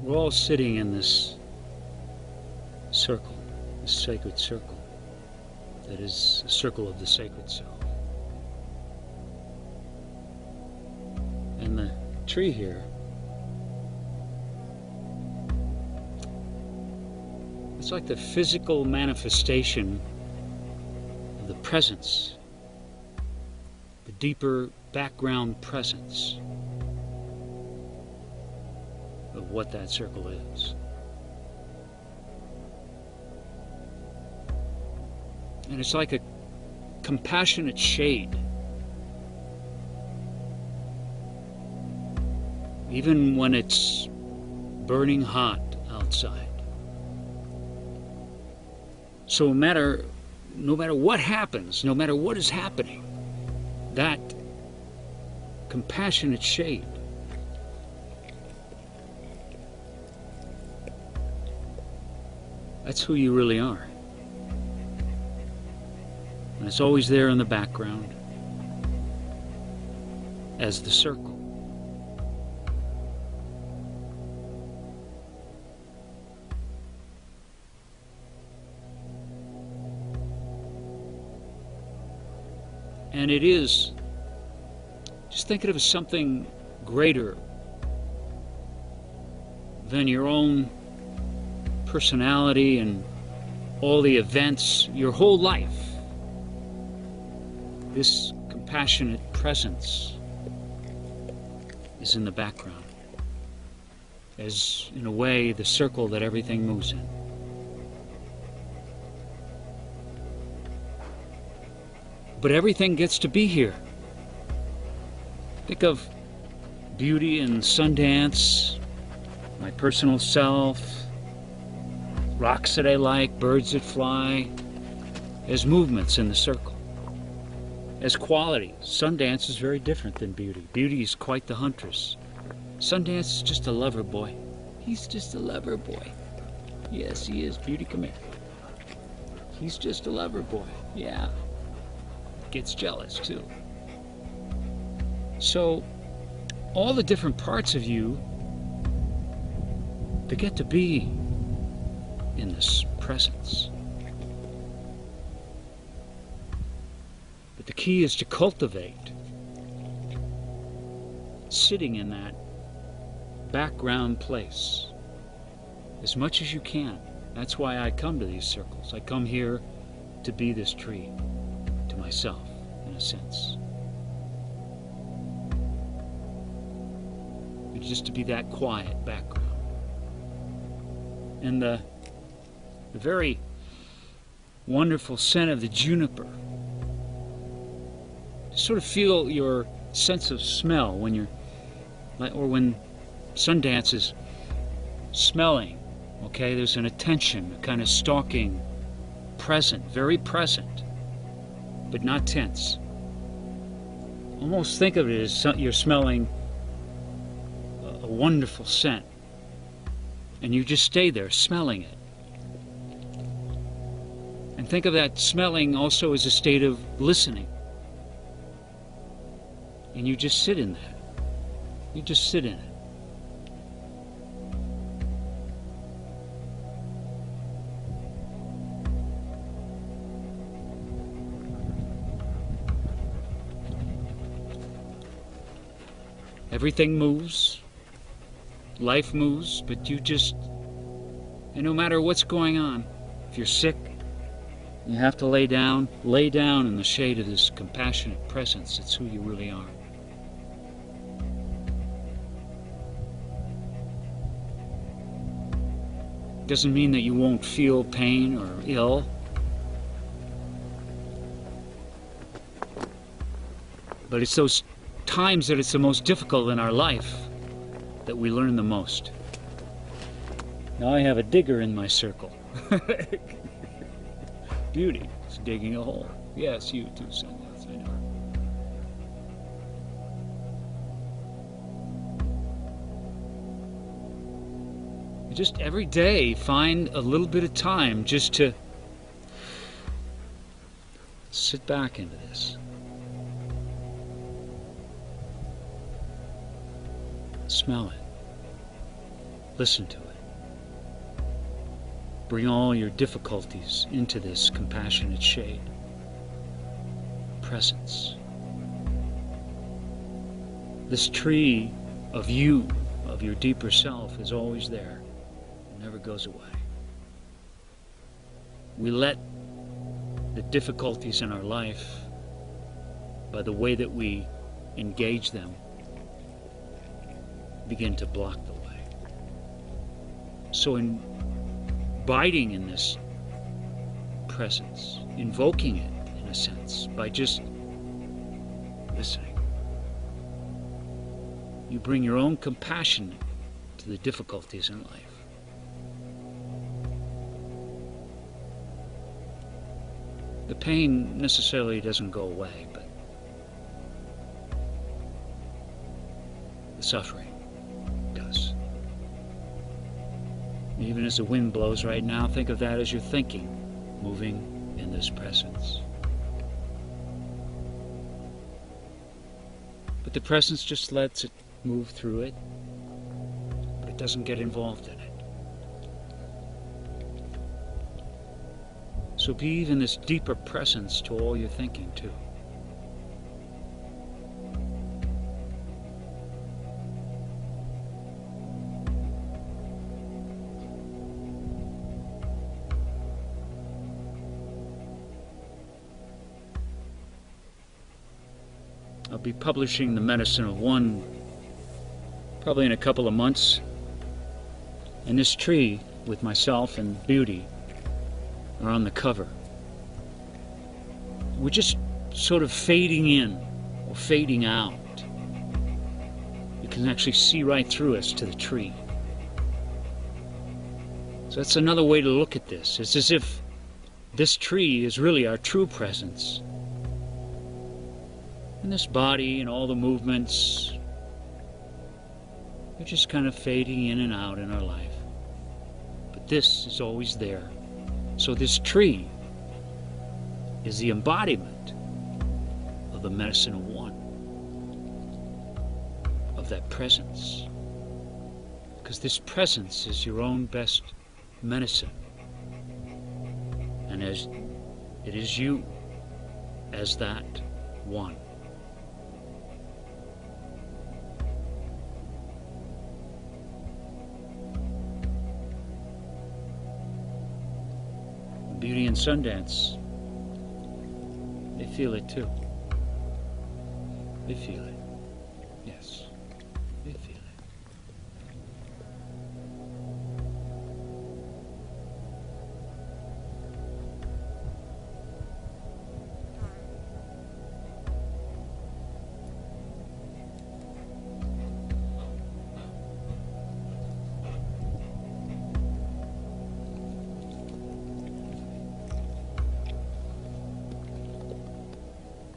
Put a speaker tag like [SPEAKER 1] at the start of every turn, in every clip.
[SPEAKER 1] We're all sitting in this circle, this sacred circle that is a circle of the sacred self. And the tree here, it's like the physical manifestation of the presence, the deeper background presence of what that circle is. And it's like a compassionate shade. Even when it's burning hot outside. So no matter what happens, no matter what is happening, that compassionate shade that's who you really are. And it's always there in the background as the circle. And it is, just think of it as something greater than your own personality and all the events, your whole life. This compassionate presence is in the background, as in a way the circle that everything moves in. But everything gets to be here. Think of beauty and Sundance, my personal self, rocks that I like, birds that fly, as movements in the circle. As quality, Sundance is very different than beauty. Beauty is quite the huntress. Sundance is just a lover boy. He's just a lover boy. Yes, he is. Beauty, come here. He's just a lover boy. Yeah. Gets jealous too. So all the different parts of you, they get to be in this presence. But the key is to cultivate sitting in that background place as much as you can. That's why I come to these circles. I come here to be this tree to myself, in a sense. But just to be that quiet background. And the very wonderful scent of the juniper. To sort of feel your sense of smell when you're, or when Sundance is smelling, okay? There's an attention, a kind of stalking, present, very present, but not tense. Almost think of it as you're smelling a wonderful scent, and you just stay there smelling it. And think of that smelling also as a state of listening. And you just sit in that. You just sit in it. Everything moves, life moves, but you just, and no matter what's going on, if you're sick, you have to lay down in the shade of this compassionate presence. It's who you really are. Doesn't mean that you won't feel pain or ill. But it's those times that it's the most difficult in our life that we learn the most. Now I have a digger in my circle. Beauty is digging a hole. Yes, you too, Sundance, I know. Just every day find a little bit of time just to sit back into this. Smell it. Listen to it. Bring all your difficulties into this compassionate shade. Presence. This tree of you, of your deeper self, is always there. It never goes away. We let the difficulties in our life, by the way that we engage them, begin to block the way. So in abiding in this presence, invoking it in a sense, by just listening, you bring your own compassion to the difficulties in life. The pain necessarily doesn't go away, but the suffering does. Even as the wind blows right now, think of that as your thinking, moving in this presence. But the presence just lets it move through it, but it doesn't get involved in it. So be even this deeper presence to all your thinking too. I'll be publishing The Medicine of One probably in a couple of months. And this tree with myself and Beauty are on the cover. We're just sort of fading in or fading out. You can actually see right through us to the tree. So that's another way to look at this. It's as if this tree is really our true presence. And this body and all the movements are just kind of fading in and out in our life. But this is always there. So this tree is the embodiment of the medicine of one, of that presence. Because this presence is your own best medicine. And as it is you as that one. Beauty and Sundance, they feel it too. They feel it. Yes, they feel it.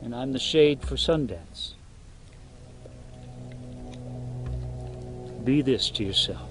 [SPEAKER 1] And I'm the shade for Sundance. Be this to yourself.